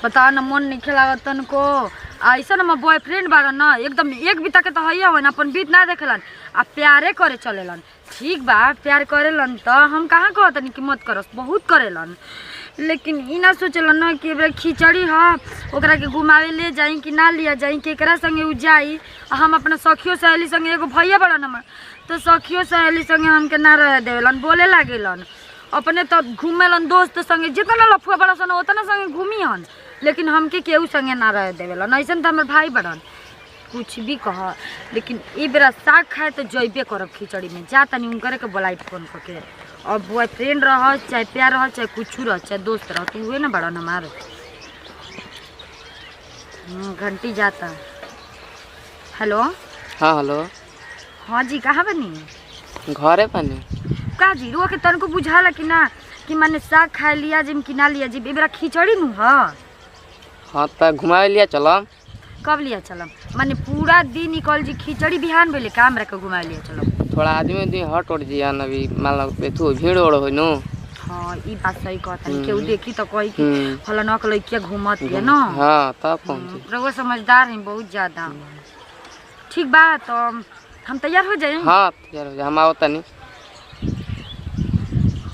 पता न मन नहीं खेला तनको ऐसा ना बॉयफ्रेंड बार न एकदम एक बीता के तो है हो अपन बीत ना देखेलन आ प्यारे करे चलेलन। ठीक बा प्यार करेलन तो हम कहाँ कहतनी कि मत करस, बहुत करेलन, लेकिन ई ना सोचलन न कि खिचड़ी है ओकरा के घुमावे ले जाई कि ना लिया जाई, केकरा संगे उ जाई। हम अपना सखियो सहेली संगे एगो भैया बड़न हमर तो सखियो सहेली संगे हमके ना रह देवेलन, बोले लागेलन। अपने तो घूमेलन दोस्त संगे, जितना लफुआ बड़ा सन उतना संगे घूमियन, लेकिन हमके केहू संगे ना रह देवेलन। ऐसा तो हमारे भाई बड़न कुछ भी कह, लेकिन ई बेरा साग खाए तो जइबे करब खिचड़ी में। जा तनी उनकरे के बोलाई फोन करके, और बॉयफ्रेंड रह चाहे प्यार रह चाहे कुछ रह चाहे दोस्त रह तो हुए ना बड़न हमारे। घंटी जाता। हेलो। हाँ हेलो। हाँ जी कहाँ बनी? घरे बनी। का जी रुआ के तनको बुझाला कि ना कि माने साग खाए लिया जिम कि ना लिया जी बेरा खिचड़ी नु ह। हाँ तो घुमावे लिया चलम। कब लिया चलम? माने पूरा दिन निकल जी खिचड़ी बिहान बेले काम रख के घुमा लिया चलम। थोड़ा आदमी दिन हट उठ जियान अभी मान लो पेथु भीड़ ओड़ हो नु। हाँ ई बात सही कहता है, केहू देखी तो कही कि फलाना के लइका घूमत है ना। हाँ तब पहुंची। रउआ समझदार है बहुत ज्यादा। ठीक बा तो हम तैयार हो जाए। हाँ तैयार हो जाए, हम आवत नहीं।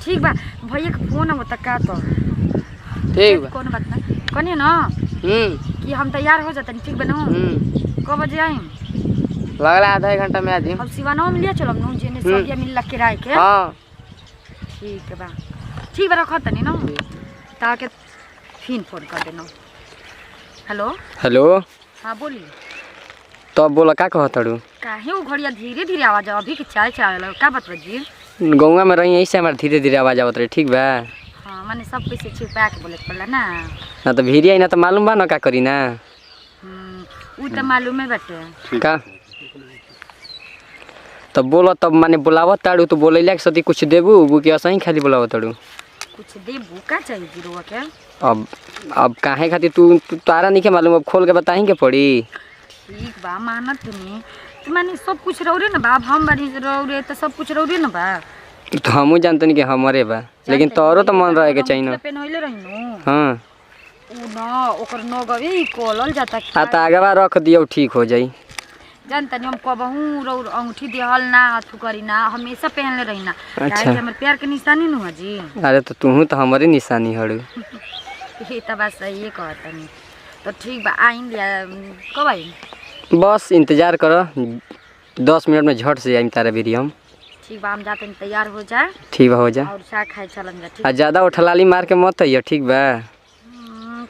ठीक बा भैया का फोन होता का तो ठीक बा कोनो बात ना कनिए ना कि हम तैयार हो जाते। ठीक बा ना? कब बजे आए? लगला आधा एक घंटा में आ जी। अब सिवानो में लिया चलो ना जेने सब या मिल के राय के। हाँ ठीक बा। ठीक बा रखत नहीं ना ताके फिर फोन कर देना। हेलो। हेलो। हाँ बोली। तो बोला का कहतड़ू? काहे वो घड़िया धीरे धीरे आवाज अभी के चाय चाय का बतवा जी? गौवा में रही ऐसे हमारे धीरे धीरे आवाज आवत रहे। ठीक बा। हाँ माने सब कुछ छिपा के बोले पड़ला ना। ना तो भीड़ आई ना तो मालूम बा ना का करी ना। उ तो मालूम है बाटे का। तब बोलो तब माने बुलावत ताड़ू तो बोलैला के सती कुछ देबू वो कि असही खाली बुलावत ताड़ू? कुछ देबू का चाहिए जीरो के? अब काहे खातिर तू तारा नहीं के मालूम, अब खोल के बताही के पड़ी। ठीक बा मानत नहीं तो माने सब कुछ रौरे ना बा, हम बड़ी रौरे तो सब कुछ रौरे ना बा। तो हमहू जानते नहीं कि हमारे बा, लेकिन तोरो तो मन रहे के चाहिए ना। पहनले रहिनो। हां उ ना ओकर न गवे कोलल जाता आ त आगवा रख दियो ठीक हो जाई। जानता नहीं हम कबहू रौर अंगूठी देहल ना हाथ करी ना हमेशा पहनले रही ना। अच्छा। काहे हमर प्यार के निशानी नु है जी। अरे तो तू तो हमारे निशानी हड़ू। ये तो बात सही है कहता नहीं। तो ठीक बा आइन लिया कब आई? बस इंतजार करो 10 मिनट में झट से आई तारा वीडियो हम। ठीक बा हम जाते हैं तैयार हो जाए। ठीक बा हो जा। और साग खाए चलन जा। ठीक आ ज्यादा उठलाली मार के मत आइयो। ठीक बा।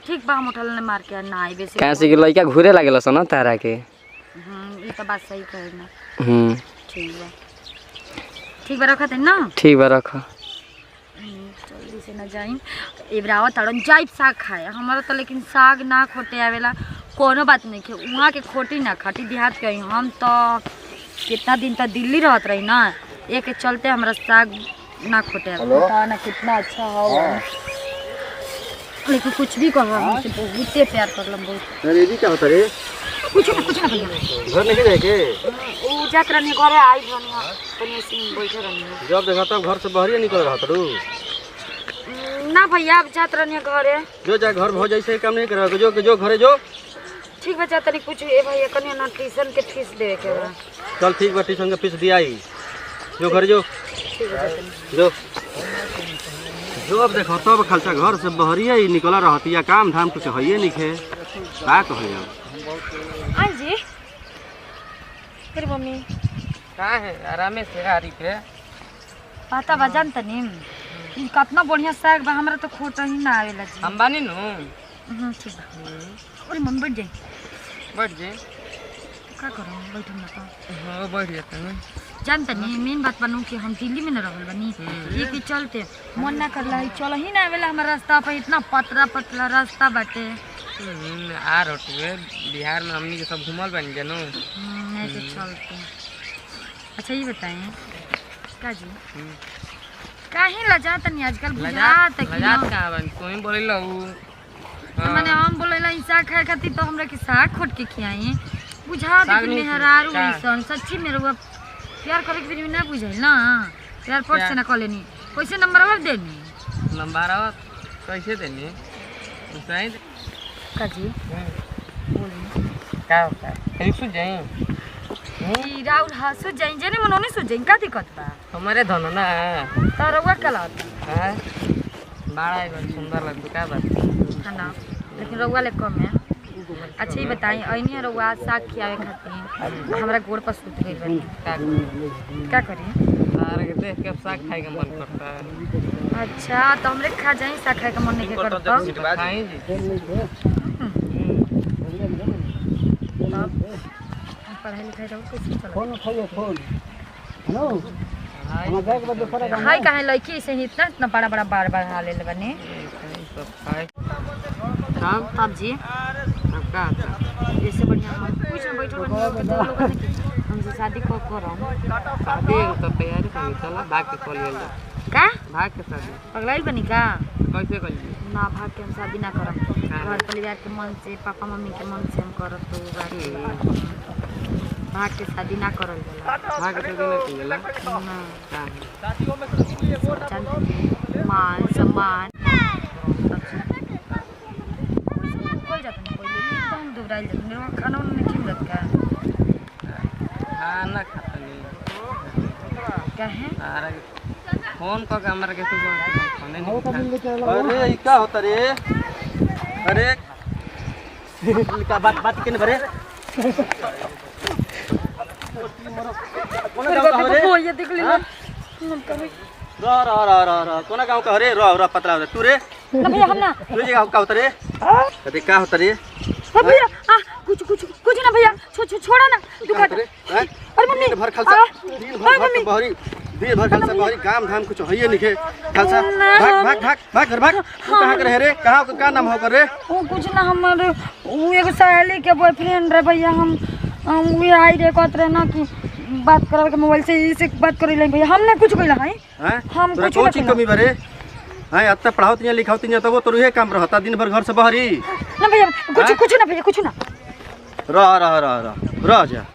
ठीक बा हम उठल ने मार के ना आई बेसी। कैसे कि लइका घूरे लागेला सन तारा के। ये तो बात सही कहे ना। ठीक बा। ठीक बा रखत है ना? ठीक बा रख। जल्दी से ना जाइन एबरावा तड़न जाइब साग खाए हमारा तो, लेकिन साग ना खोटे आवेला कोनो बात नहीं के वहाँ के खोटी ना खाटी देहात के। हम तो कितना दिन तक दिल्ली रहत रही ना एक के चलते हमारा साग ना खोटे आवेला ना कितना अच्छा हो। लेकिन कुछ भी कहो हमसे बहुते प्यार करलम बहुत। अरे ये क्या होता रे? कुछ ना भैया घर नहीं जाए के? उ जात रहनी घरे आई बनिया तनी सिंह बैठे रहनी। जब देखा तब घर से बाहर निकल रहा था तू। ना भैया अब जात रहनी घरे। जो जा घर हो जैसे काम नहीं कर जो घरे जो। ठीक बा जा तनी कुछ ए भैया कनी ना ट्यूशन के फीस देवे के बा। चल ठीक बा ट्यूशन के फीस दिया ही जो घर जो। ठीक है जो जो अब देखो तब खर्चा घर से बहरिया ही निकला रहती या काम धाम कुछ है नहीं खे का कहे अब। हां जी फिर मम्मी का है आरामे से आरी पे पता बा जानता नहीं कितना बढ़िया साग बा हमरा तो खोट ही ना आवेला जी। हम बानी नु। ठीक बा। अरे मम्मी बैठ जाई। बैठ जे का करो बैठो ना तो। हां बैठ जाता ना। जानता नहीं मेन बात बनू कि हम दिल्ली में न रहल बनी ये के चलते मन ना करला है चल ही ना आवेला हमारा रास्ता पे इतना पतला पतला रास्ता बाटे। आ रोटवे बिहार में हमनी के सब घुमल बन जानो। ऐसे चलते। अच्छा ये बताएं का जी काहे लजात नहीं आजकल बुझात है कि लजात का बन कोई बोलेला उ माने हम बोलेला ई साग खाए खातिर तो हमरा के साग खोट के खियाई बुझा दे कि मेहरारू ऐसन सच्ची मेरे वो प्यार करे के भी ना बुझाइल ना प्यार पट से ना कलेनी कैसे नंबर और देनी नंबर कैसे देनी काजी बोली का होता है सुझ जाई ई राउर हसु जाइन जे ने मनोने सु जाइन का दिक्कत बा हमारे धन ना त रउआ का लागत हां बड़ा एकदम सुंदर लगता का बात है ना लेकिन रउआ ले कम है अच्छा ही बताई अइनी रउआ साग खियावे खातिर हमरा गोड़ पर सुत गइल बानी का करी तार के देख के साग खाए का मन करता है अच्छा तो हमरे खा जाई साग खाए का मन नहीं करता खाई जी पढ़ाई लिखाई रहो कैसे चल हेलो हाय काहे लड़की से इतना इतना बड़ा बड़ा बार बार हाल ले बने सब खाए तब जी अब का जैसे बढ़िया हम कुछ ना बैठो बनी तो लोग हमसे शादी को करम शादी तो तैयारी कर चला भाग के कॉल ले का भाग के शादी पगलाइल बनी का कैसे करी ना भाग के हम शादी ना करम घर परिवार के मन से पापा मम्मी के मन से हम करत तो भाग के शादी ना करल जाला भाग के शादी ना करेला ना का चल मान सम्मान कोई जाता नहीं कोई एकदम दुबराइल जाता मेरे को खाना नहीं ठीक लगता खाना खाता नहीं क्या है अरे फोन कर के हमरा के तू खाने नहीं अरे ई का होता रे अरे का बात के भरे कोना गांव का रे वो ये देख ले ना कोना गांव का रे र पतला तू रे भैया हम ना तू जी गांव का होता रे अरे का होता रे भैया कुछ ना भैया छोड़ा ना तू काट अरे मम्मी दिन भर खालसा दिन भर खालसा बहरी काम धाम कुछ होइए निके खालसा भाग घर भाग तू कहां के रहे रे कहां का नाम हो कर रे वो कुछ ना हमर वो एगो सहेली के बॉयफ्रेंड रे भैया हम वो आई रे कहत रहे ना कि बात करावे के मोबाइल से इसे बात करे ले भैया हमने कुछ कइला है हम तोरा कुछ कौन ना चीज कमी बारे हां अत्ता पढ़ाओ तिया लिखाओ तिया तब तो रुहे काम रहता दिन भर घर से बहरी ना भैया कुछ ना भैया कुछ ना रह जा